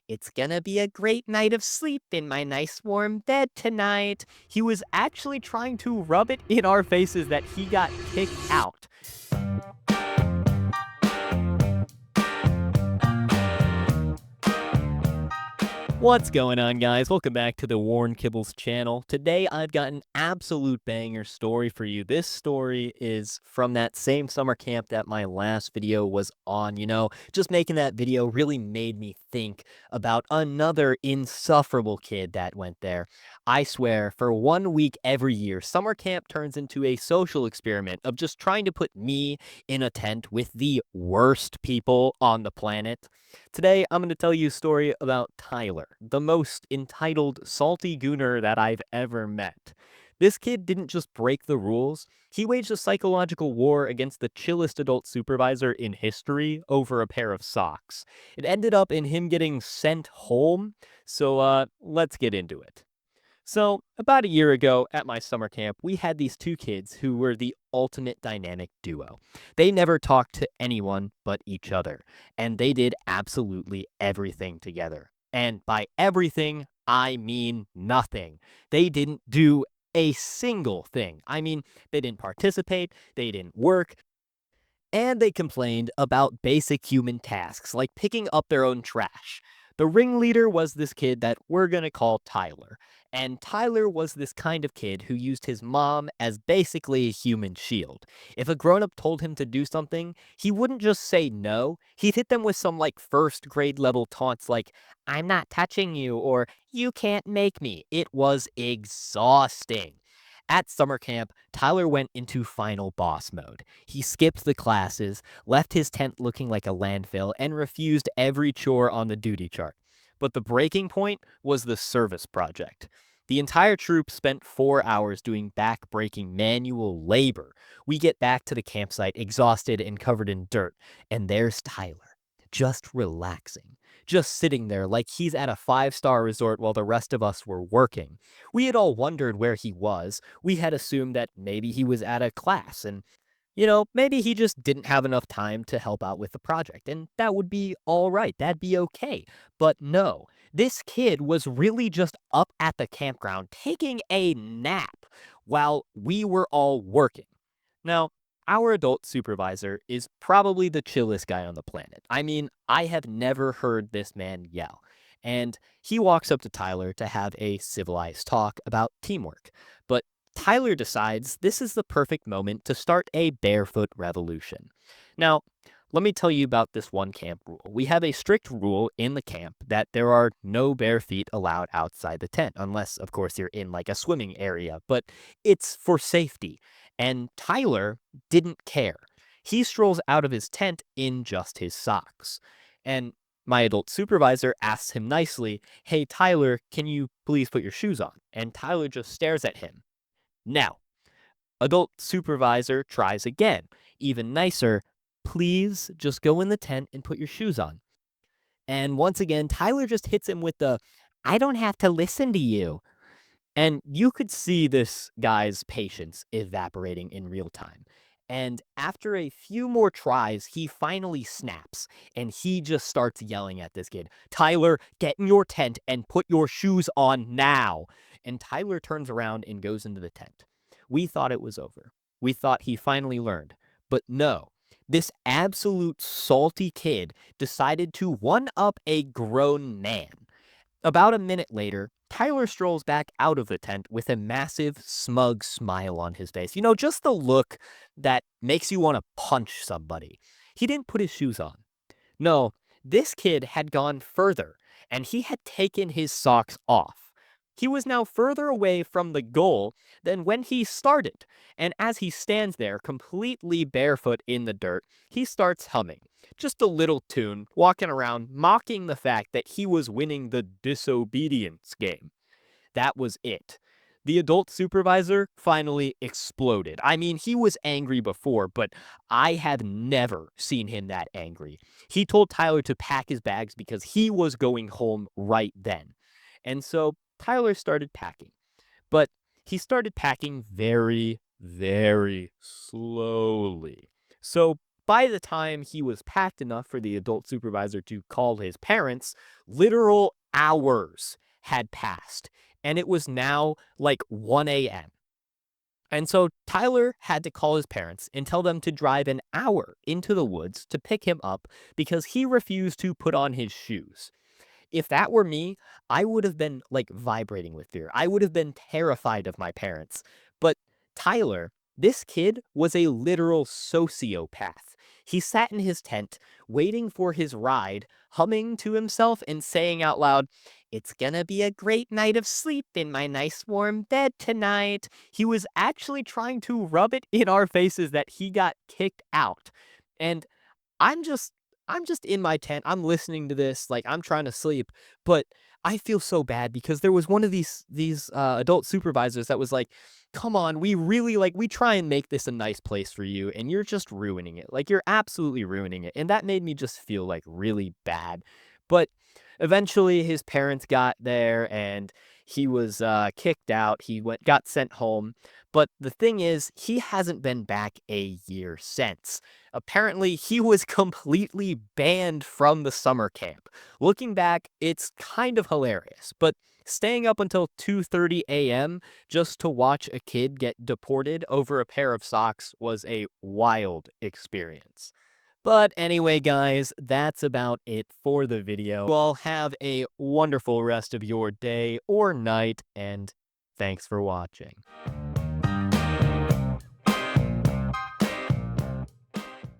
It's gonna be a great night of sleep in my nice warm bed tonight. He was actually trying to rub it in our faces that he got kicked out. What's going on, guys? Welcome back to the WornKibbles channel. Today, I've got an absolute banger story for you. This story is from that same summer camp that my last video was on. Just making that video really made me think about another insufferable kid that went there. I swear, for 1 week every year, summer camp turns into a social experiment of just trying to put me in a tent with the worst people on the planet. Today, I'm going to tell you a story about Tyler, the most entitled salty gooner that I've ever met. This kid didn't just break the rules, he waged a psychological war against the chillest adult supervisor in history over a pair of socks. It ended up in him getting sent home, so let's get into it. So, about a year ago at my summer camp, we had these two kids who were the ultimate dynamic duo. They never talked to anyone but each other, and they did absolutely everything together. And by everything, I mean nothing. They didn't do a single thing. They didn't participate, they didn't work, and they complained about basic human tasks like picking up their own trash. The ringleader was this kid that we're going to call Tyler. And Tyler was this kind of kid who used his mom as basically a human shield. If a grown up told him to do something, he wouldn't just say no. He'd hit them with some like first grade level taunts like, I'm not touching you, or you can't make me. It was exhausting. At summer camp, Tyler went into final boss mode. He skipped the classes, left his tent looking like a landfill, and refused every chore on the duty chart. But the breaking point was the service project. The entire troop spent 4 hours doing back-breaking manual labor. We get back to the campsite exhausted and covered in dirt, and there's Tyler, just relaxing, just sitting there like he's at a five-star resort while the rest of us were working. We had all wondered where he was. We had assumed that maybe he was at a class and maybe he just didn't have enough time to help out with the project, and that would be all right. That'd be okay. But no, this kid was really just up at the campground taking a nap while we were all working. Now, our adult supervisor is probably the chillest guy on the planet. I have never heard this man yell. And he walks up to Tyler to have a civilized talk about teamwork. But Tyler decides this is the perfect moment to start a barefoot revolution. Now, let me tell you about this one camp rule. We have a strict rule in the camp that there are no bare feet allowed outside the tent, unless, of course, you're in like a swimming area, but it's for safety. And Tyler didn't care. He strolls out of his tent in just his socks. And my adult supervisor asks him nicely, Hey, Tyler, can you please put your shoes on? And Tyler just stares at him. Now, adult supervisor tries again, even nicer. Please just go in the tent and put your shoes on. And once again, Tyler just hits him with the, I don't have to listen to you. And you could see this guy's patience evaporating in real time. And after a few more tries, he finally snaps and he just starts yelling at this kid, Tyler, get in your tent and put your shoes on now. And Tyler turns around and goes into the tent. We thought it was over. We thought he finally learned. But no, this absolute salty kid decided to one up a grown man. About a minute later, Tyler strolls back out of the tent with a massive, smug smile on his face. Just the look that makes you want to punch somebody. He didn't put his shoes on. No, this kid had gone further, and he had taken his socks off. He was now further away from the goal than when he started, and as he stands there completely barefoot in the dirt, he starts humming. Just a little tune, walking around, mocking the fact that he was winning the disobedience game. That was it. The adult supervisor finally exploded. He was angry before, but I have never seen him that angry. He told Tyler to pack his bags because he was going home right then. And so Tyler started packing. But he started packing very, very slowly. So by the time he was packed enough for the adult supervisor to call his parents, literal hours had passed, and it was now like 1 a.m. And so Tyler had to call his parents and tell them to drive an hour into the woods to pick him up because he refused to put on his shoes. If that were me, I would have been like vibrating with fear. I would have been terrified of my parents. But Tyler, this kid was a literal sociopath. He sat in his tent waiting for his ride, humming to himself and saying out loud, "It's gonna be a great night of sleep in my nice warm bed tonight." He was actually trying to rub it in our faces that he got kicked out. And I'm just I'm just in my tent. I'm listening to this, like I'm trying to sleep, but I feel so bad because there was one of these adult supervisors that was like, "Come on, we really like we try and make this a nice place for you, and you're just ruining it. Like you're absolutely ruining it." And that made me just feel like really bad. But eventually, his parents got there, and he was kicked out. He got sent home. But the thing is, he hasn't been back a year since. Apparently, he was completely banned from the summer camp. Looking back, it's kind of hilarious, but staying up until 2:30 a.m. just to watch a kid get deported over a pair of socks was a wild experience. But anyway, guys, that's about it for the video. You all have a wonderful rest of your day or night, and thanks for watching.